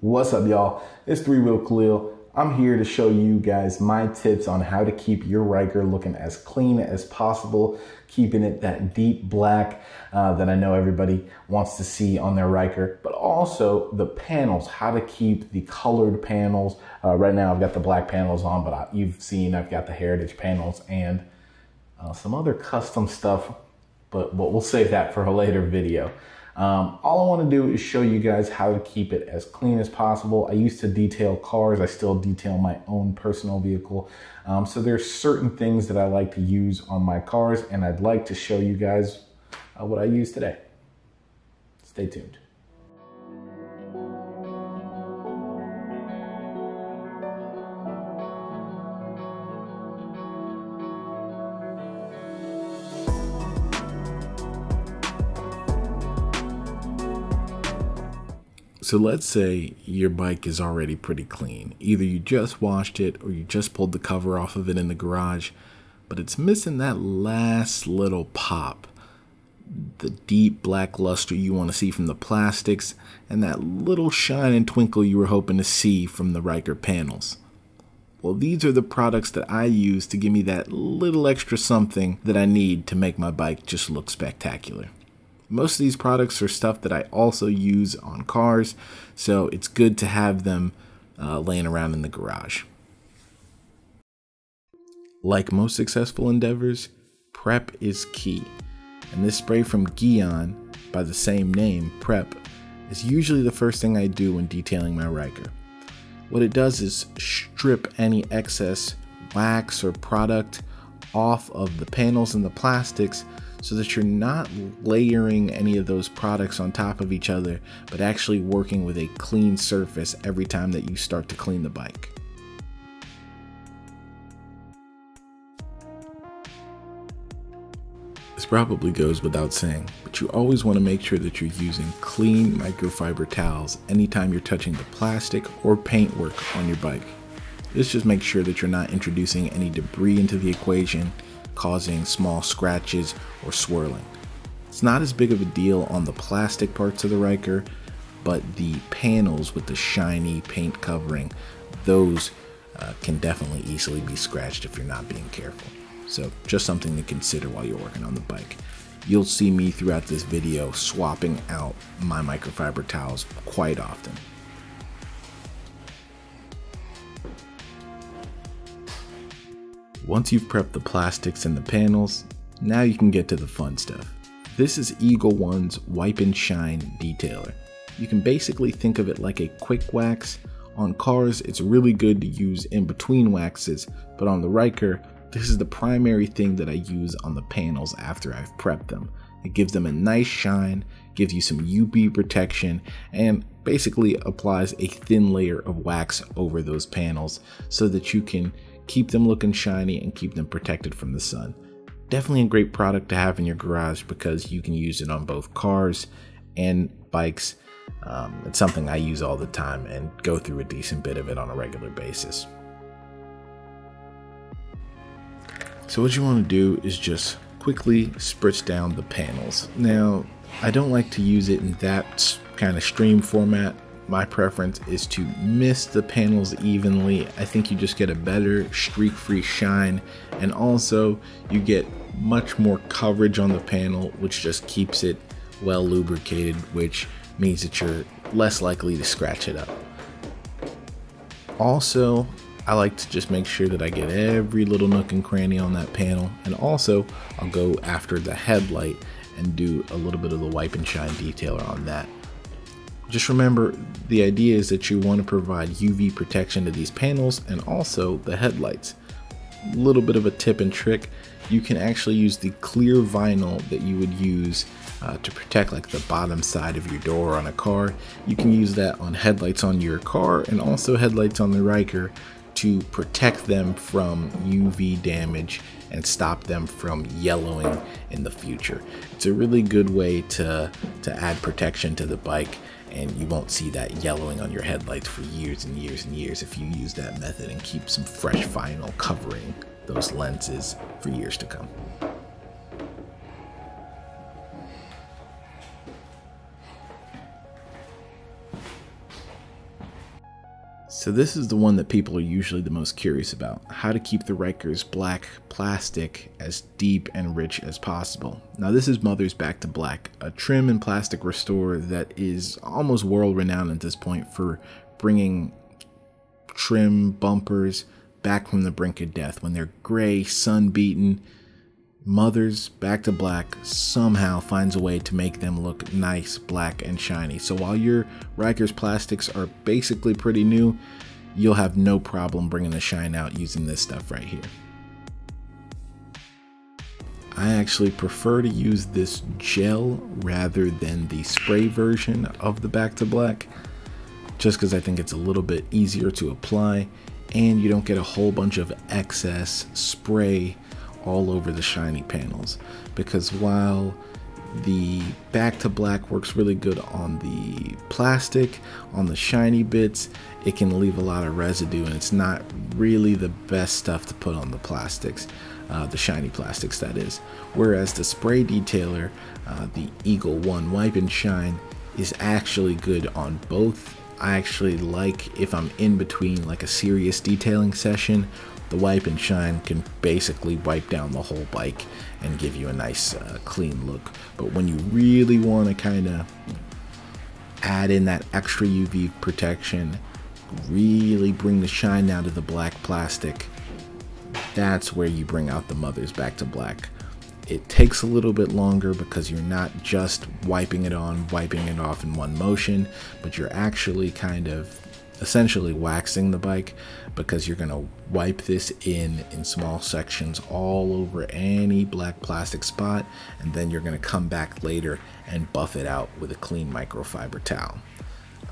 What's up, y'all? It's Three Wheel Khalil. I'm here to show you guys my tips on how to keep your Ryker looking as clean as possible, keeping it that deep black that I know everybody wants to see on their Ryker, but also the panels, how to keep the colored panels. Right now I've got the black panels on, but you've seen I've got the heritage panels and some other custom stuff, but we'll save that for a later video. All I want to do is show you guys how to keep it as clean as possible. I used to detail cars. I still detail my own personal vehicle. So there's certain things that I like to use on my cars, and I'd like to show you guys what I use today. Stay tuned. So let's say your bike is already pretty clean. Either you just washed it or you just pulled the cover off of it in the garage, but it's missing that last little pop, the deep black luster you want to see from the plastics, and that little shine and twinkle you were hoping to see from the Ryker panels. Well, these are the products that I use to give me that little extra something that I need to make my bike just look spectacular. Most of these products are stuff that I also use on cars, so it's good to have them laying around in the garage. Like most successful endeavors, prep is key. And this spray from Can-Am, by the same name, Prep, is usually the first thing I do when detailing my Ryker. What it does is strip any excess wax or product off of the panels and the plastics, so that you're not layering any of those products on top of each other, but actually working with a clean surface every time that you start to clean the bike. This probably goes without saying, but you always want to make sure that you're using clean microfiber towels anytime you're touching the plastic or paintwork on your bike. This just makes sure that you're not introducing any debris into the equation, causing small scratches or swirling. It's not as big of a deal on the plastic parts of the Ryker, but the panels with the shiny paint covering, those can definitely easily be scratched if you're not being careful. So just something to consider while you're working on the bike. You'll see me throughout this video swapping out my microfiber towels quite often. Once you've prepped the plastics and the panels, now you can get to the fun stuff. This is Eagle One's Wipe and Shine Detailer. You can basically think of it like a quick wax. On cars, it's really good to use in between waxes, but on the Ryker, this is the primary thing that I use on the panels after I've prepped them. It gives them a nice shine, gives you some UV protection, and basically applies a thin layer of wax over those panels so that you can keep them looking shiny and keep them protected from the sun. Definitely a great product to have in your garage because you can use it on both cars and bikes. It's something I use all the time and go through a decent bit of it on a regular basis. So what you want to do is just quickly spritz down the panels. Now, I don't like to use it in that kind of stream format. My preference is to mist the panels evenly. I think you just get a better streak-free shine, and also you get much more coverage on the panel, which just keeps it well lubricated, which means that you're less likely to scratch it up. Also, I like to just make sure that I get every little nook and cranny on that panel, and also I'll go after the headlight and do a little bit of the wipe and shine detailer on that. Just remember, the idea is that you want to provide UV protection to these panels and also the headlights. A little bit of a tip and trick, you can actually use the clear vinyl that you would use to protect like the bottom side of your door on a car. You can use that on headlights on your car and also headlights on the Ryker to protect them from UV damage and stop them from yellowing in the future. It's a really good way to add protection to the bike, and you won't see that yellowing on your headlights for years and years and years if you use that method and keep some fresh vinyl covering those lenses for years to come. So this is the one that people are usually the most curious about, how to keep the Ryker's black plastic as deep and rich as possible. Now this is Mother's Back to Black, a trim and plastic restorer that is almost world renowned at this point for bringing trim bumpers back from the brink of death. When they're gray, sun beaten, Mother's Back to Black somehow finds a way to make them look nice, black, and shiny. So while your Ryker's plastics are basically pretty new, you'll have no problem bringing the shine out using this stuff right here. I actually prefer to use this gel rather than the spray version of the Back to Black, just because I think it's a little bit easier to apply and you don't get a whole bunch of excess spray all over the shiny panels. Because while the Back to Black works really good on the plastic, on the shiny bits, it can leave a lot of residue and it's not really the best stuff to put on the plastics, the shiny plastics that is. Whereas the spray detailer, the Eagle 1 Wipe and Shine, is actually good on both. I actually like, if I'm in between like a serious detailing session, the Wipe and Shine can basically wipe down the whole bike and give you a nice clean look. But when you really want to kind of add in that extra UV protection, really bring the shine out of the black plastic, that's where you bring out the Mother's Back to Black. It takes a little bit longer because you're not just wiping it on, wiping it off in one motion, but you're actually kind of essentially waxing the bike, because you're going to wipe this in small sections all over any black plastic spot, and then you're going to come back later and buff it out with a clean microfiber towel.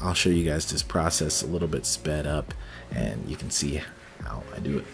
I'll show you guys this process a little bit sped up and you can see how I do it.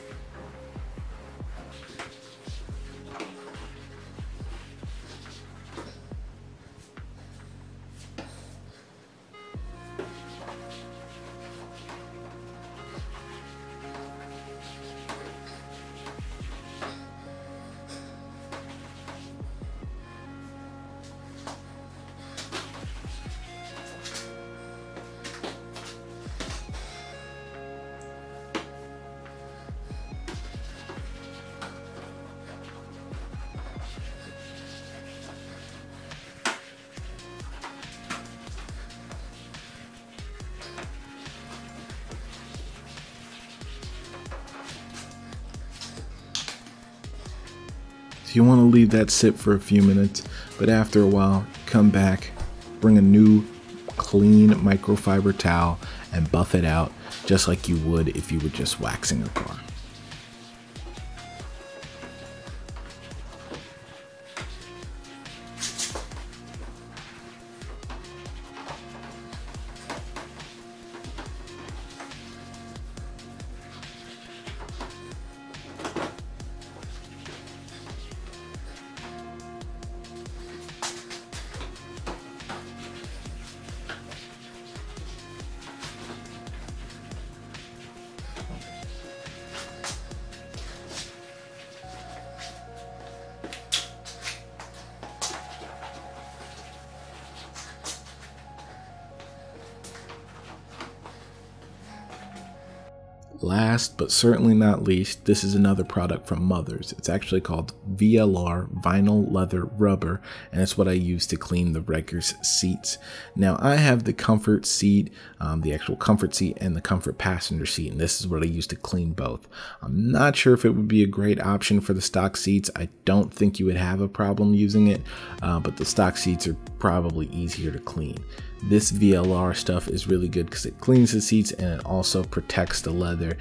So you want to leave that sit for a few minutes, but after a while, come back, bring a new clean microfiber towel and buff it out just like you would if you were just waxing a car. Last but certainly not least, this is another product from Mother's. It's actually called VLR, Vinyl Leather Rubber, and it's what I use to clean the Ryker's seats. Now I have the comfort seat, the actual comfort seat and the comfort passenger seat, and this is what I use to clean both. I'm not sure if it would be a great option for the stock seats. I don't think you would have a problem using it, but the stock seats are probably easier to clean. This VLR stuff is really good because it cleans the seats and it also protects the leather,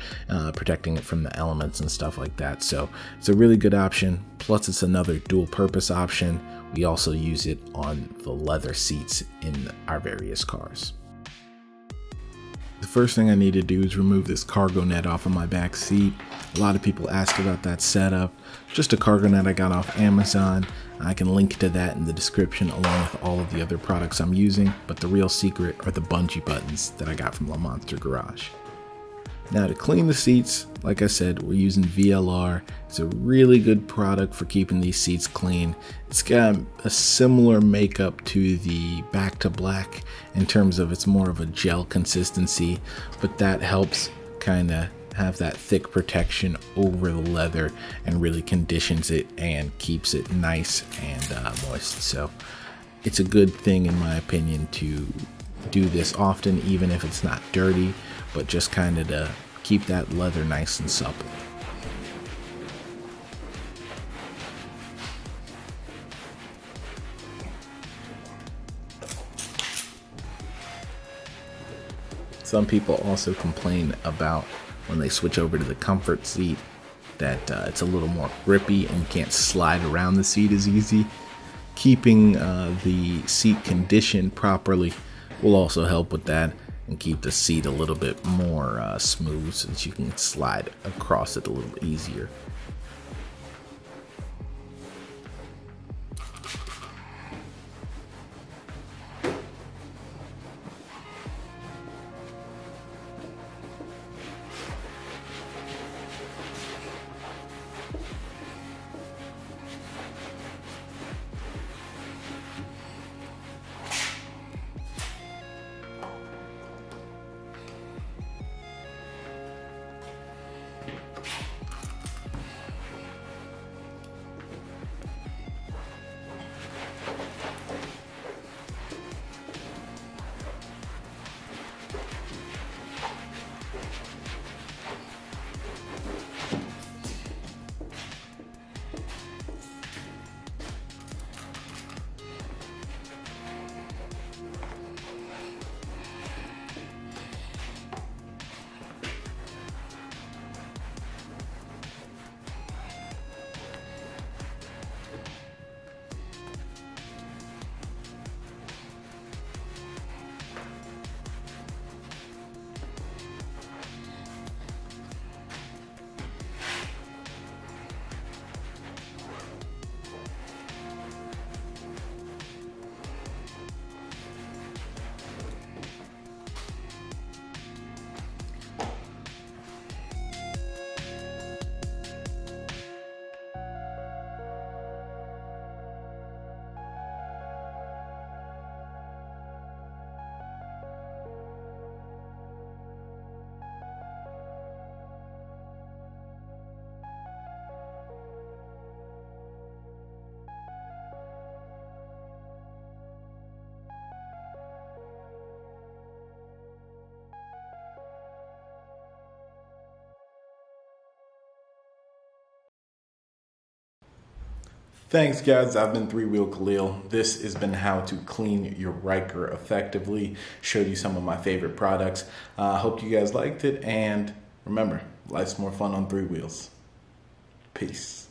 protecting it from the elements and stuff like that. So it's a really good option. Plus it's another dual purpose option. We also use it on the leather seats in our various cars. The first thing I need to do is remove this cargo net off of my back seat. A lot of people ask about that setup. Just a cargo net I got off Amazon. I can link to that in the description along with all of the other products I'm using, but the real secret are the bungee buttons that I got from La Monster Garage. Now to clean the seats, like I said, we're using VLR. It's a really good product for keeping these seats clean. It's got a similar makeup to the Back to Black in terms of it's more of a gel consistency, but that helps kind of have that thick protection over the leather and really conditions it and keeps it nice and moist. So it's a good thing, in my opinion, to do this often, even if it's not dirty, but just kind of to keep that leather nice and supple. Some people also complain about when they switch over to the comfort seat that it's a little more grippy and you can't slide around the seat as easy. Keeping the seat conditioned properly will also help with that and keep the seat a little bit more smooth, so that you can slide across it a little easier. Thanks guys, I've been Three Wheel Khalil. This has been how to clean your Ryker effectively. Showed you some of my favorite products. Hope you guys liked it, and remember, life's more fun on three wheels. Peace.